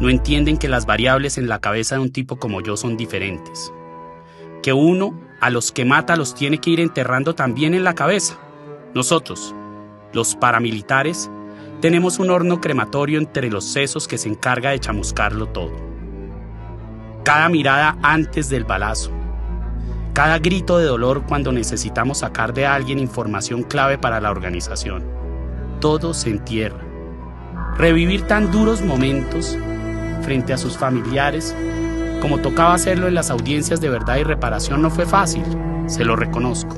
no entienden que las variables en la cabeza de un tipo como yo son diferentes. Que uno a los que mata los tiene que ir enterrando también en la cabeza. Nosotros, los paramilitares, tenemos un horno crematorio entre los sesos que se encarga de chamuscarlo todo. Cada mirada antes del balazo, cada grito de dolor cuando necesitamos sacar de alguien información clave para la organización. Todo se entierra. Revivir tan duros momentos frente a sus familiares, como tocaba hacerlo en las audiencias de verdad y reparación, no fue fácil, se lo reconozco,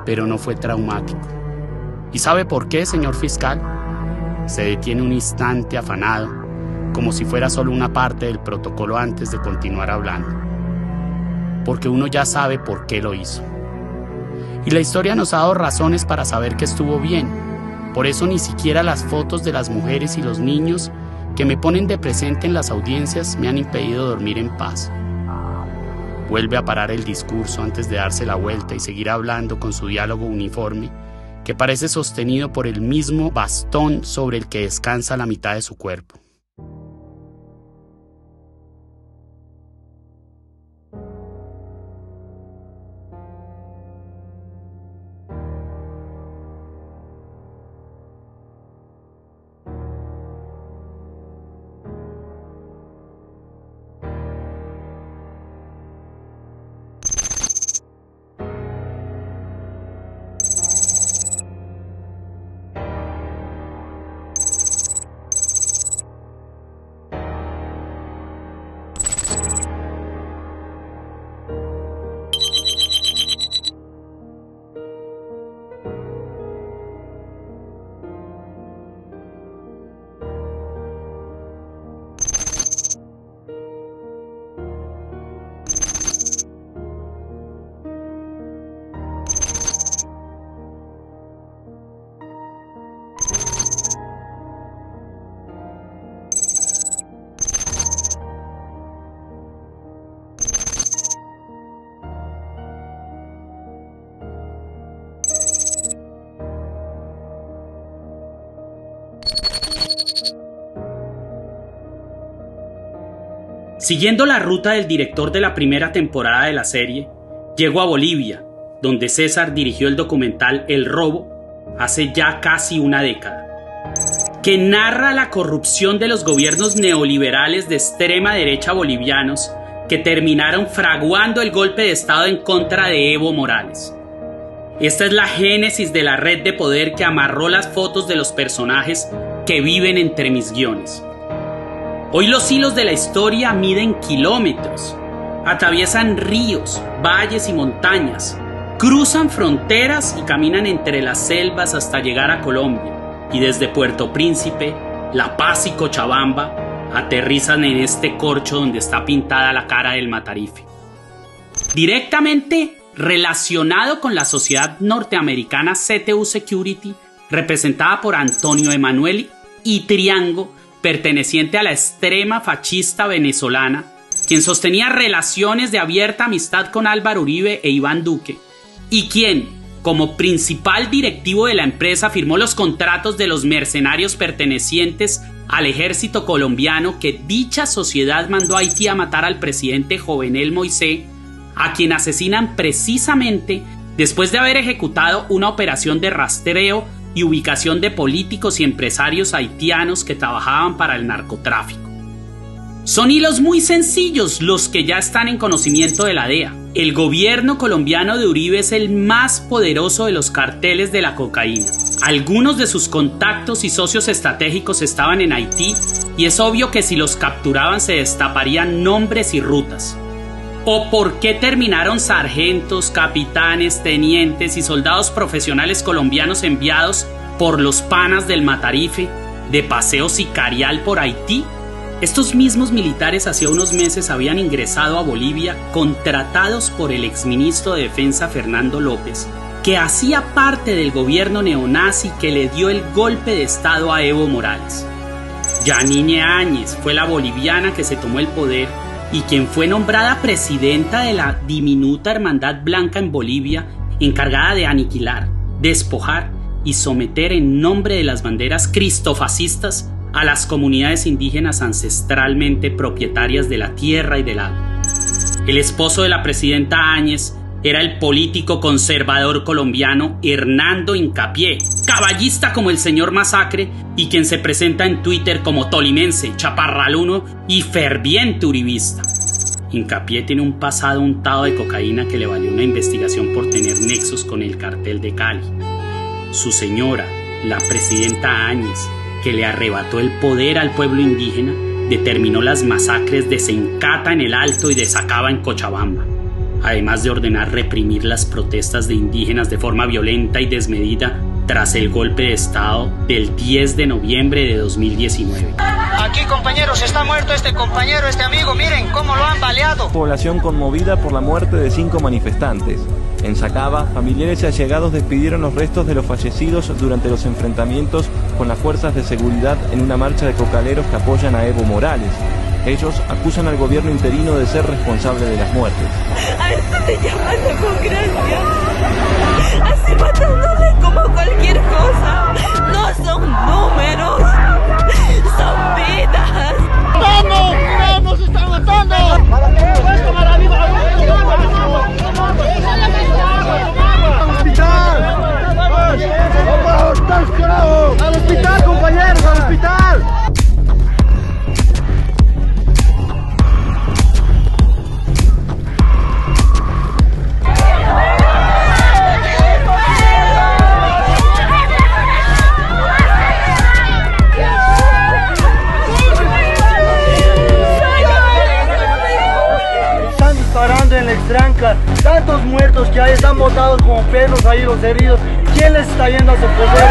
pero no fue traumático. ¿Y sabe por qué, señor fiscal? Se detiene un instante afanado, como si fuera solo una parte del protocolo antes de continuar hablando. Porque uno ya sabe por qué lo hizo. Y la historia nos ha dado razones para saber que estuvo bien. Por eso ni siquiera las fotos de las mujeres y los niños que me ponen de presente en las audiencias me han impedido dormir en paz. Vuelve a parar el discurso antes de darse la vuelta y seguir hablando con su diálogo uniforme, que parece sostenido por el mismo bastón sobre el que descansa la mitad de su cuerpo. Siguiendo la ruta del director de la primera temporada de la serie, llego a Bolivia, donde César dirigió el documental El Robo hace ya casi una década, que narra la corrupción de los gobiernos neoliberales de extrema derecha bolivianos que terminaron fraguando el golpe de Estado en contra de Evo Morales. Esta es la génesis de la red de poder que amarró las fotos de los personajes que viven entre mis guiones. Hoy los hilos de la historia miden kilómetros, atraviesan ríos, valles y montañas, cruzan fronteras y caminan entre las selvas hasta llegar a Colombia, y desde Puerto Príncipe, La Paz y Cochabamba aterrizan en este corcho donde está pintada la cara del Matarife. Directamente relacionado con la sociedad norteamericana CTU Security, representada por Antonio Emanuel Itriango, perteneciente a la extrema fascista venezolana, quien sostenía relaciones de abierta amistad con Álvaro Uribe e Iván Duque, y quien, como principal directivo de la empresa, firmó los contratos de los mercenarios pertenecientes al ejército colombiano que dicha sociedad mandó a Haití a matar al presidente Jovenel Moisés, a quien asesinan precisamente después de haber ejecutado una operación de rastreo y ubicación de políticos y empresarios haitianos que trabajaban para el narcotráfico. Son hilos muy sencillos los que ya están en conocimiento de la DEA. El gobierno colombiano de Uribe es el más poderoso de los carteles de la cocaína. Algunos de sus contactos y socios estratégicos estaban en Haití y es obvio que si los capturaban se destaparían nombres y rutas. ¿O por qué terminaron sargentos, capitanes, tenientes y soldados profesionales colombianos enviados por los panas del Matarife de paseo sicarial por Haití? Estos mismos militares hacía unos meses habían ingresado a Bolivia contratados por el exministro de Defensa Fernando López, que hacía parte del gobierno neonazi que le dio el golpe de Estado a Evo Morales. Yanine Áñez fue la boliviana que se tomó el poder y quien fue nombrada presidenta de la diminuta Hermandad Blanca en Bolivia, encargada de aniquilar, despojar y someter en nombre de las banderas cristofascistas a las comunidades indígenas ancestralmente propietarias de la tierra y del agua. El esposo de la presidenta Áñez era el político conservador colombiano Hernando Hincapié, caballista como el señor Masacre y quien se presenta en Twitter como tolimense, chaparraluno y ferviente uribista. Hincapié tiene un pasado untado de cocaína que le valió una investigación por tener nexos con el cartel de Cali. Su señora, la presidenta Áñez, que le arrebató el poder al pueblo indígena, determinó las masacres de Sencata en el Alto y de Sacaba en Cochabamba, además de ordenar reprimir las protestas de indígenas de forma violenta y desmedida tras el golpe de Estado del 10 de noviembre de 2019. Aquí, compañeros, está muerto este compañero, este amigo, miren cómo lo han baleado. Población conmovida por la muerte de 5 manifestantes. En Sacaba, familiares y allegados despidieron los restos de los fallecidos durante los enfrentamientos con las fuerzas de seguridad en una marcha de cocaleros que apoyan a Evo Morales. Ellos acusan al gobierno interino de ser responsable de las muertes. A esto te llamando con gracia. Así matándoles como cualquier cosa. No son números, son vidas. ¡Vamos! ¡Vamos! ¡Están matando! ¡Al hospital, compañeros! ¡Al hospital! Están disparando en la extranca. Tantos muertos que hay, están botados como perros ahí los heridos. ¿Quién les está yendo a socorrer?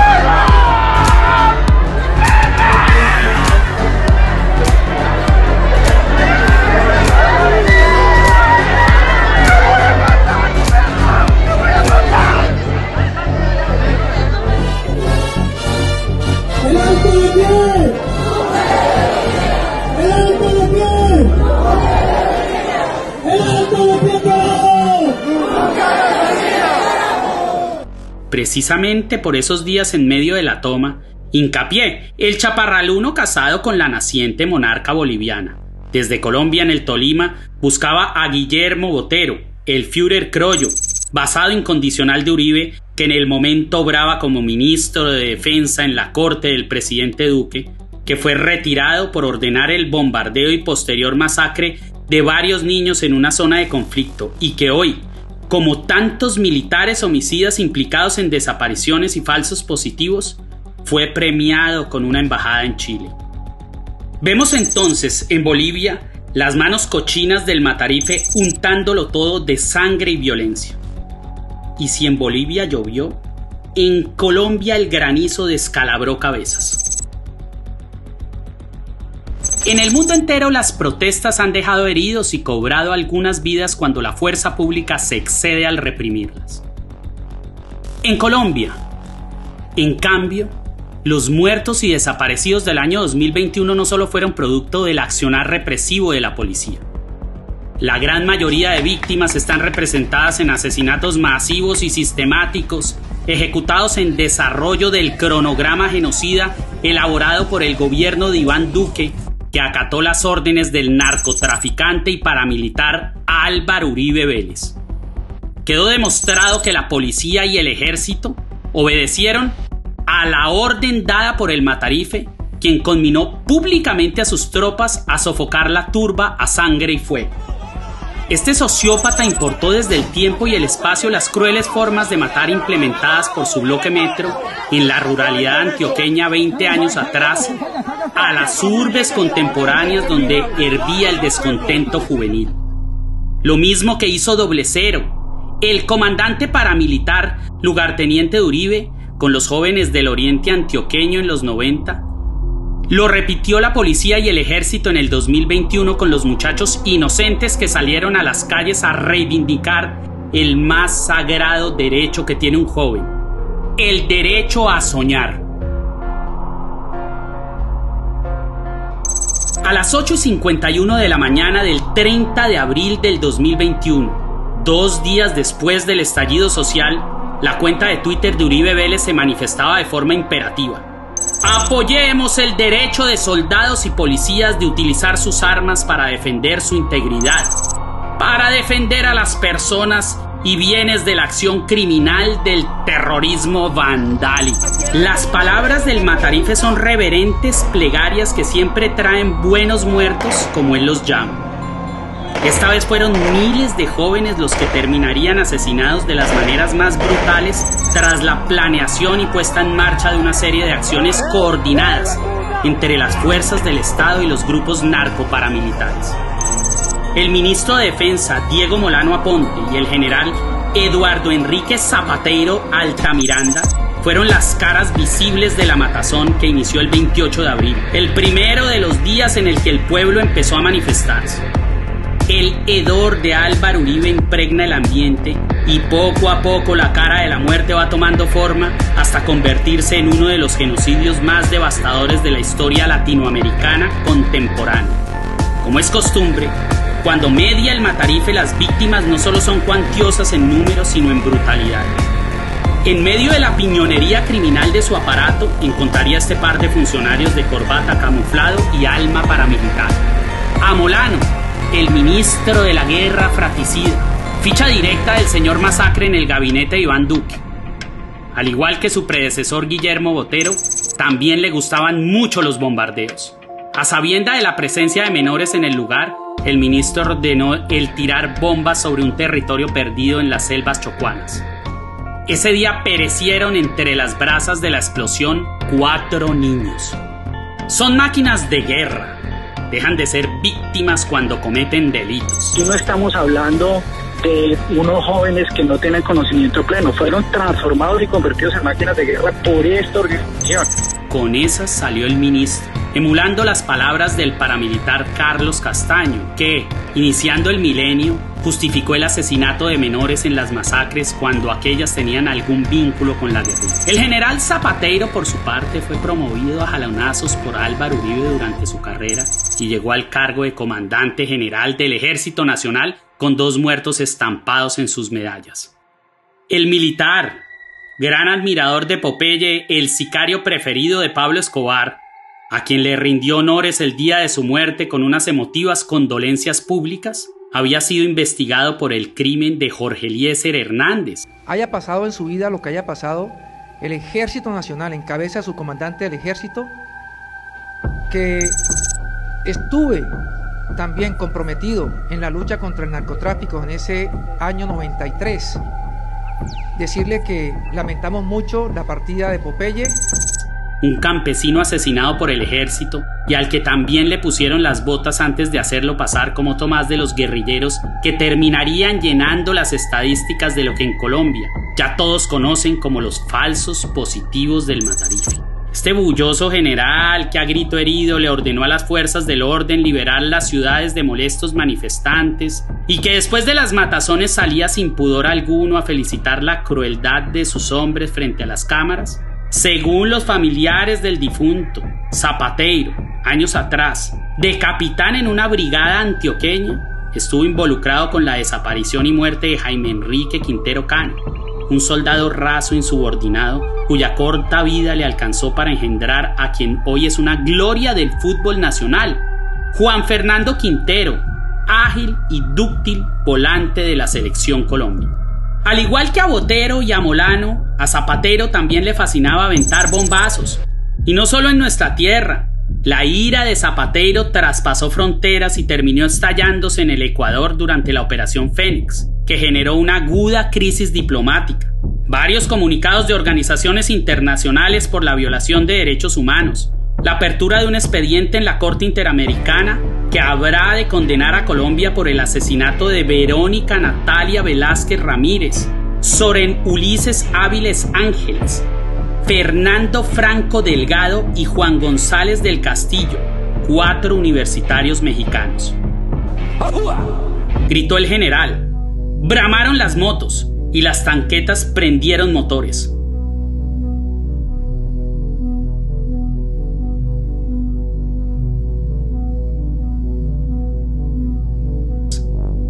Precisamente por esos días en medio de la toma, Hincapié, el chaparraluno casado con la naciente monarca boliviana, desde Colombia en el Tolima, buscaba a Guillermo Botero, el Führer Croyo, basado incondicional de Uribe, que en el momento obraba como ministro de Defensa en la corte del presidente Duque, que fue retirado por ordenar el bombardeo y posterior masacre de varios niños en una zona de conflicto, y que hoy, como tantos militares homicidas implicados en desapariciones y falsos positivos, fue premiado con una embajada en Chile. Vemos entonces en Bolivia las manos cochinas del Matarife untándolo todo de sangre y violencia. Y si en Bolivia llovió, en Colombia el granizo descalabró cabezas. En el mundo entero las protestas han dejado heridos y cobrado algunas vidas cuando la fuerza pública se excede al reprimirlas. En Colombia, en cambio, los muertos y desaparecidos del año 2021 no solo fueron producto del accionar represivo de la policía. La gran mayoría de víctimas están representadas en asesinatos masivos y sistemáticos, ejecutados en desarrollo del cronograma genocida elaborado por el gobierno de Iván Duque, que acató las órdenes del narcotraficante y paramilitar Álvaro Uribe Vélez. Quedó demostrado que la policía y el ejército obedecieron a la orden dada por el Matarife, quien conminó públicamente a sus tropas a sofocar la turba a sangre y fuego. Este sociópata importó desde el tiempo y el espacio las crueles formas de matar implementadas por su bloque metro en la ruralidad antioqueña 20 años atrás, a las urbes contemporáneas donde hervía el descontento juvenil. Lo mismo que hizo Doble Cero, el comandante paramilitar lugarteniente de Uribe, con los jóvenes del oriente antioqueño en los 90, lo repitió la policía y el ejército en el 2021 con los muchachos inocentes que salieron a las calles a reivindicar el más sagrado derecho que tiene un joven: el derecho a soñar. A las 8:51 de la mañana del 30 de abril del 2021, 2 días después del estallido social, la cuenta de Twitter de Uribe Vélez se manifestaba de forma imperativa. Apoyemos el derecho de soldados y policías de utilizar sus armas para defender su integridad, para defender a las personas y bienes de la acción criminal del terrorismo vandálico. Las palabras del Matarife son reverentes plegarias que siempre traen buenos muertos, como él los llama. Esta vez fueron miles de jóvenes los que terminarían asesinados de las maneras más brutales tras la planeación y puesta en marcha de una serie de acciones coordinadas entre las fuerzas del Estado y los grupos narcoparamilitares. El ministro de Defensa, Diego Molano Aponte, y el general Eduardo Enrique Zapateiro Altamiranda fueron las caras visibles de la matazón que inició el 28 de abril, el primero de los días en el que el pueblo empezó a manifestarse. El hedor de Álvaro Uribe impregna el ambiente y poco a poco la cara de la muerte va tomando forma hasta convertirse en uno de los genocidios más devastadores de la historia latinoamericana contemporánea. Como es costumbre, cuando media el Matarife, las víctimas no solo son cuantiosas en número, sino en brutalidad. En medio de la piñonería criminal de su aparato, encontraría este par de funcionarios de corbata camuflado y alma paramilitar. A Molano, el ministro de la guerra fratricida, ficha directa del señor Masacre en el gabinete de Iván Duque. Al igual que su predecesor Guillermo Botero, también le gustaban mucho los bombardeos. A sabienda de la presencia de menores en el lugar, el ministro ordenó el tirar bombas sobre un territorio perdido en las selvas chocuanas. Ese día perecieron entre las brasas de la explosión 4 niños. Son máquinas de guerra. Dejan de ser víctimas cuando cometen delitos. Y no estamos hablando de unos jóvenes que no tienen conocimiento pleno. Fueron transformados y convertidos en máquinas de guerra por esta organización. Con esas salió el ministro, emulando las palabras del paramilitar Carlos Castaño, que, iniciando el milenio, justificó el asesinato de menores en las masacres cuando aquellas tenían algún vínculo con la guerrilla. El general Zapateiro, por su parte, fue promovido a jalonazos por Álvaro Uribe durante su carrera y llegó al cargo de comandante general del Ejército Nacional con 2 muertos estampados en sus medallas. El militar, gran admirador de Popeye, el sicario preferido de Pablo Escobar, a quien le rindió honores el día de su muerte con unas emotivas condolencias públicas, había sido investigado por el crimen de Jorge Eliezer Hernández. Haya pasado en su vida lo que haya pasado, el Ejército Nacional, en cabeza de su comandante del ejército, que estuve también comprometido en la lucha contra el narcotráfico en ese año 93. Decirle que lamentamos mucho la partida de Popeye. Un campesino asesinado por el ejército y al que también le pusieron las botas antes de hacerlo pasar como Tomás de los guerrilleros, que terminarían llenando las estadísticas de lo que en Colombia ya todos conocen como los falsos positivos del Matarife. Este bulloso general que a grito herido le ordenó a las fuerzas del orden liberar las ciudades de molestos manifestantes y que después de las matazones salía sin pudor alguno a felicitar la crueldad de sus hombres frente a las cámaras, según los familiares del difunto, Zapateiro, años atrás, de capitán en una brigada antioqueña, estuvo involucrado con la desaparición y muerte de Jaime Enrique Quintero Cano, un soldado raso insubordinado cuya corta vida le alcanzó para engendrar a quien hoy es una gloria del fútbol nacional, Juan Fernando Quintero, ágil y dúctil volante de la Selección Colombia. Al igual que a Botero y a Molano, a Zapateiro también le fascinaba aventar bombazos. Y no solo en nuestra tierra. La ira de Zapateiro traspasó fronteras y terminó estallándose en el Ecuador durante la Operación Fénix, que generó una aguda crisis diplomática. Varios comunicados de organizaciones internacionales por la violación de derechos humanos, la apertura de un expediente en la Corte Interamericana que habrá de condenar a Colombia por el asesinato de Verónica Natalia Velázquez Ramírez, Soren Ulises Áviles Ángeles, Fernando Franco Delgado y Juan González del Castillo, 4 universitarios mexicanos. Gritó el general. Bramaron las motos y las tanquetas prendieron motores.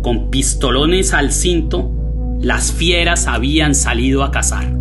Con pistolones al cinto, las fieras habían salido a cazar.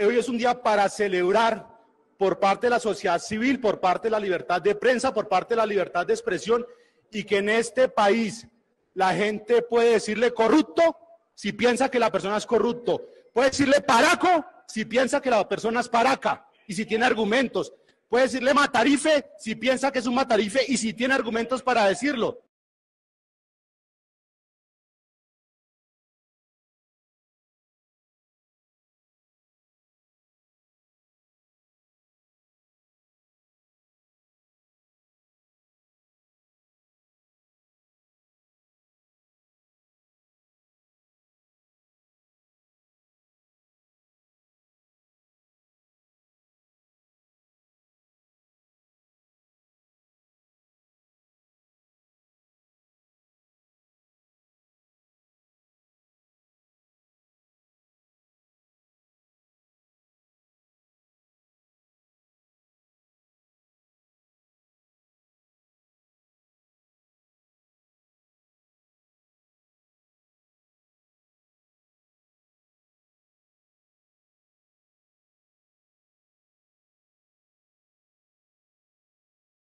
hoy es un día para celebrar por parte de la sociedad civil, por parte de la libertad de prensa, por parte de la libertad de expresión, y que en este país la gente puede decirle corrupto si piensa que la persona es corrupto, puede decirle paraco si piensa que la persona es paraca y si tiene argumentos, puede decirle matarife si piensa que es un matarife y si tiene argumentos para decirlo.